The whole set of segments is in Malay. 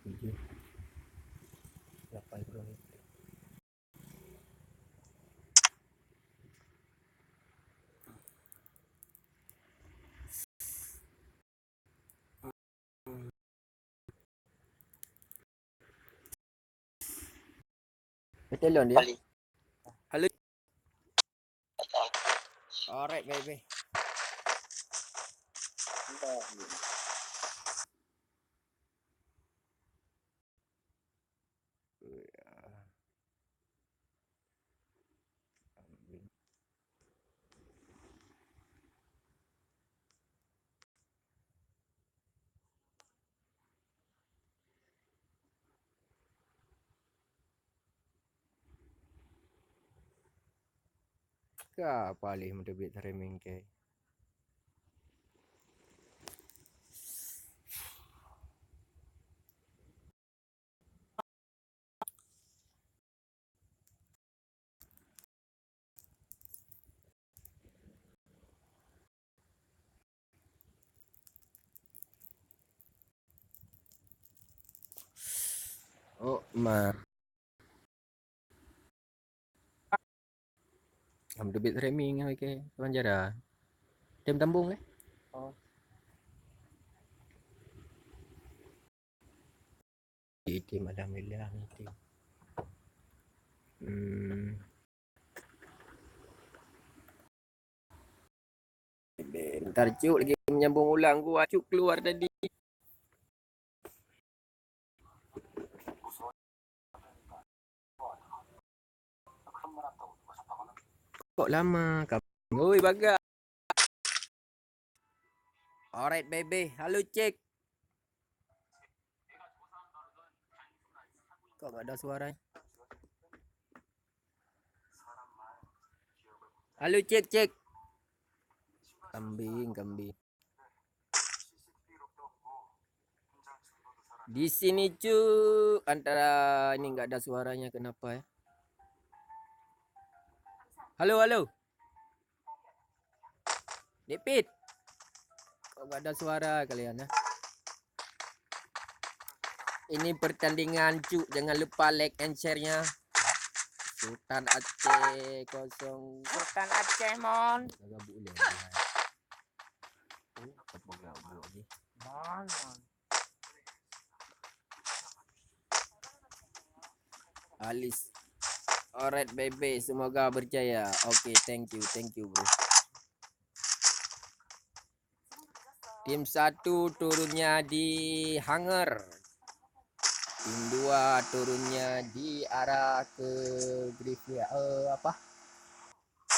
7 8 km. Betul dia. Halo. Alright, baby. Ka palih mendebit reming ke. Oh, ma. Mendebit reming ke. Tuan jara. Tim tambung le. Oh. Tim ada milah tim. Bentar cuk lagi menyambung ulang gua cuk keluar tadi. Kok lama kap. Oi baga. Alright baby. Halo cek. Kok gak ada suara? Halo cek cek. Kambing. Di sini cu antara ini nggak ada suaranya kenapa ya? Halo. Depit. Kok nggak ada suara kalian ya? Ini pertandingan cu, jangan lupa like and share-nya. Sultan Aceh 0. Sultan Aceh mon. Agak boleh. Mon. Alis. Alright baby, semoga berjaya. Oke, thank you bro. Tim 1 turunnya di Hanger. Tim 2 turunnya di arah ke Griffith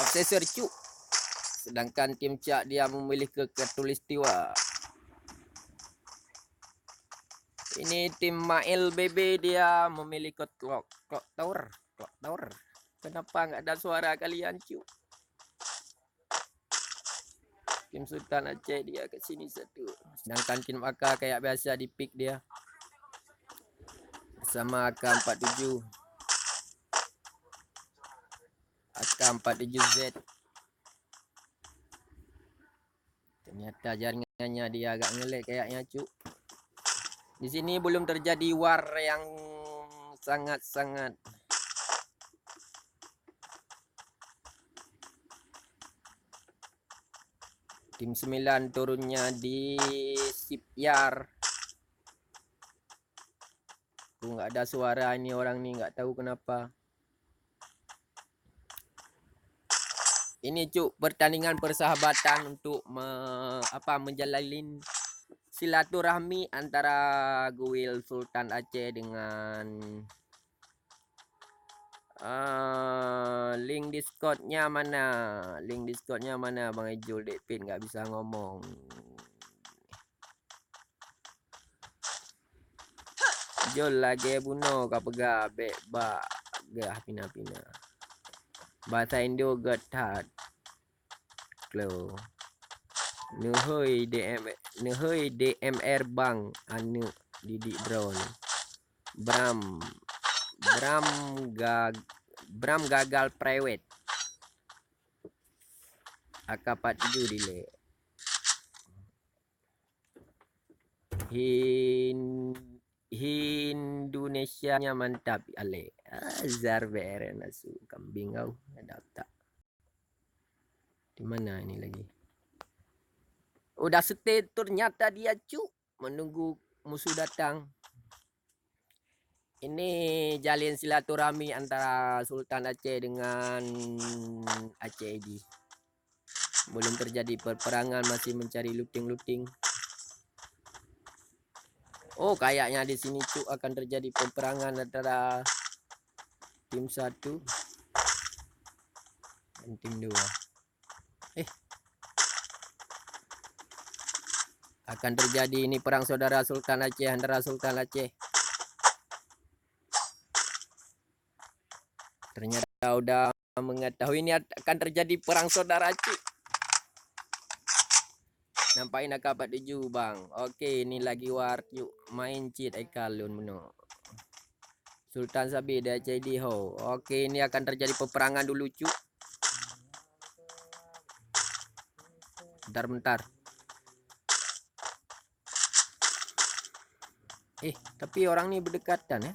Obsessor cu. Sedangkan tim Cak dia memilih ke Katulistiwa. Ini tim Mail BB dia memilih ke Clock Tower. Kenapa nggak ada suara kalian cu? Tim Sultan Aceh dia ke sini satu. Sedangkan tim AK kayak biasa di pick dia. Bersama AK47. AK47Z. Ternyata jaringannya dia agak ngelek kayaknya cu. Di sini belum terjadi war yang sangat-sangat. Tim 9 turunnya di Shipyard. Nggak ada suara ini orang nih, nggak tahu kenapa. Ini cuk pertandingan persahabatan untuk menjalin silaturahmi antara Guil Sultan Aceh dengan link Discordnya mana Bang Ejul Dekpin nggak bisa ngomong. Jol lagi buno kapega beba gah pina bahasa Indo getat klo Nuhoi DMR bang anu Didik drone Bram gagal private AK47 delay Indonesianya mantap. Ale. Azhar beren asu kambing kau. Ada tak? Di mana ini lagi? Udah stay ternyata dia cu. Menunggu musuh datang. Ini jalin silaturahmi antara Sultan Aceh dengan Aceh Edi. Belum terjadi peperangan, masih mencari looting-looting. Oh, kayaknya di sini cu akan terjadi peperangan antara tim 1 dan tim 2. Akan terjadi ini perang saudara Sultan Aceh antara Sultan Aceh. Ternyata udah mengetahui ini akan terjadi perang saudara Aceh. Nampakin nak kapat tuju bang. Okey, ni lagi war yuk main cheat ikalun meno. Sultan Sabi dia jadi ho. Okey, ini akan terjadi peperangan dulu cu. Bentar. Tapi orang ni berdekatan ya.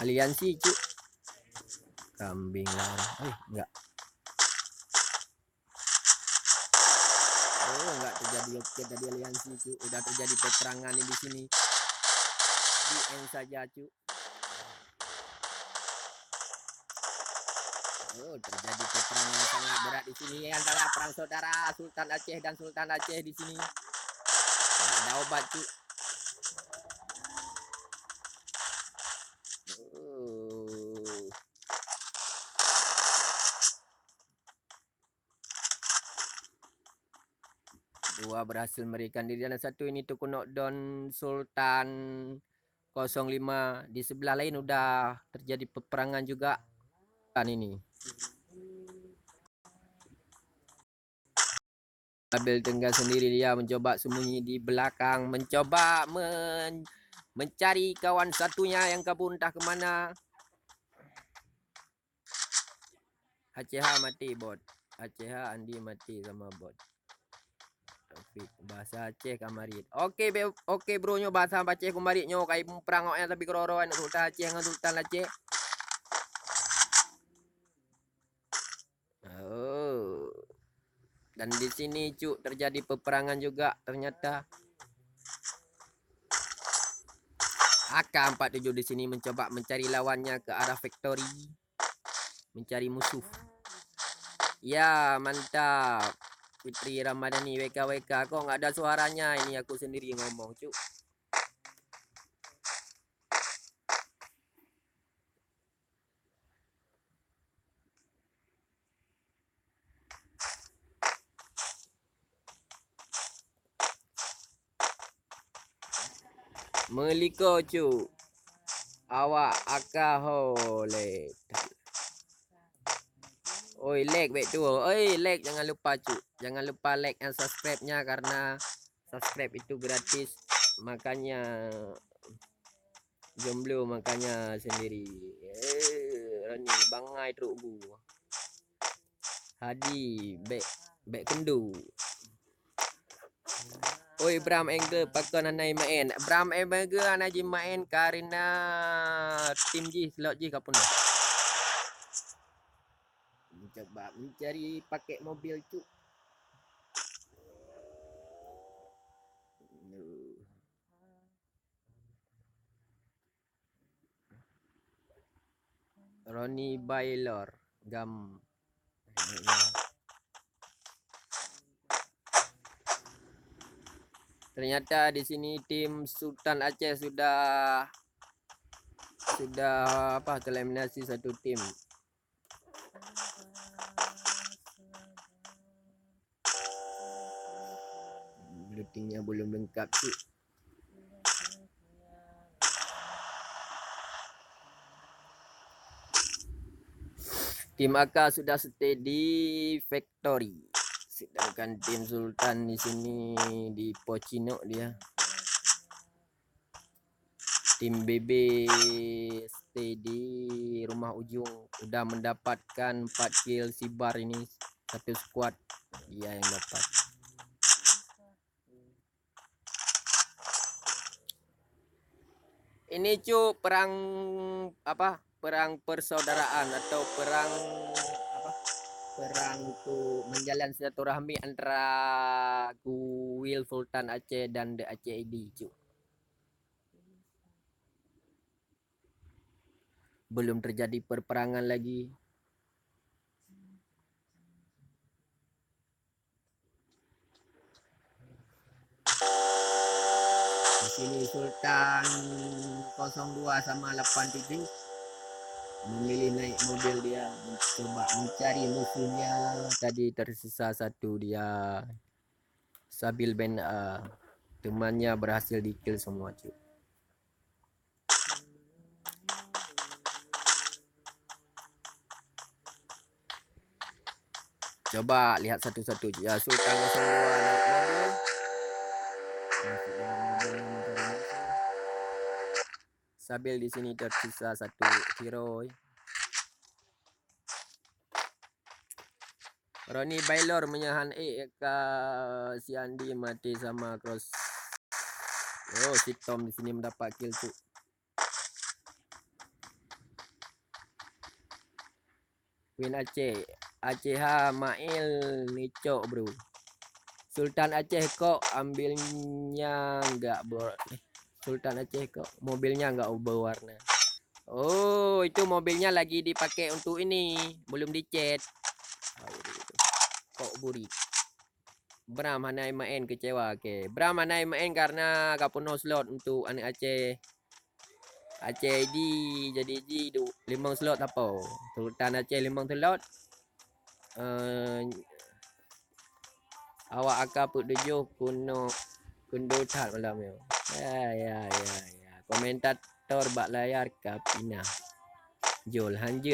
Aliansi cu. Kambing lah. Enggak. Oh, enggak terjadi okey tadi aliansi cu. Udah terjadi peperangan di sini. Di end saja cu. Oh, terjadi peperangan yang sangat berat di sini antara perang saudara Sultan Aceh dan Sultan Aceh di sini. Ada obat cu. Dua berhasil memberikan diri dan satu ini tu knockdown Sultan 05. Di sebelah lain udah terjadi peperangan juga kan ini. Ambil tengah sendiri dia mencoba sembunyi di belakang, mencoba mencari kawan satunya yang kabur entah ke mana. Aceh mati bot. Aceh Andi mati sama bot. Bahasa Aceh kamarit. Okey bro nyo bahasa Aceh kamarit nyo kai perang oknya tapi keroro nak Sultan Aceh dengan Sultan Aceh. Oh. Dan di sini cu terjadi peperangan juga ternyata. AK-47 di sini mencoba mencari lawannya ke arah factory. Mencari musuh. Ya, mantap. Fitri Ramadhani WKWK kok nggak ada suaranya, ini aku sendiri ngomong cu. Meliko cu. Awak akahole. Oi like baik tu. Oi like jangan lupa cu. Jangan lupa like dan subscribe-nya karena subscribe itu gratis. Makanya jomblo makanya sendiri. Rani bangai truk bu. Hadi baik kendu. Oi Bram Angle pakon anai main. Bram Angle anai ji main karena tim ji slot ji kapun. Coba mencari pakai mobil cu. Ronnie Baylor gam. Ternyata di sini tim Sultan Aceh sudah tereliminasi satu tim. Lootingnya belum lengkap sih. Tim AK sudah stay di factory. Sedangkan tim Sultan di sini di Pochino dia. Tim BB stay di rumah ujung. Udah mendapatkan 4 kill si bar ini. Satu squad dia yang dapat. Ini cu perang apa? Perang persaudaraan atau perang apa? Perang untuk menjalin silaturahmi antara Kuil Sultan Aceh dan The Aceh ID cu. Belum terjadi perperangan lagi. Di sini Sultan 02 sama 87 memilih naik mobil dia mencoba mencari musuhnya. Tadi tersisa satu dia Sabil Ben temannya berhasil di-kill semua cuy. Coba lihat satu-satu ya. Sultan 02 naik mobil. Masuk dalam mobil mencari musuh. Sabil di sini tersisa satu hero. Roni Baylor menyahan ke si Andi mati sama cross. Oh, si Tom di sini mendapat kill tu. Queen Aceh, Aceh Mail nicok bro. Sultan Aceh kok ambilnya enggak Sultan Aceh kok mobilnya enggak berwarna. Oh, itu mobilnya lagi dipakai untuk ini, belum dicat. Kok buri. Bram Hanai main kecewa ke. Bram Hanai main karena gak penuh slot untuk anak Aceh. Aceh ID jadi di 5 slot apa? Sultan Aceh 5 slot. Awak akan put 7 kuno kundo tat malam ni. Ya. Komentator bak layar Kapina. Jol hanjut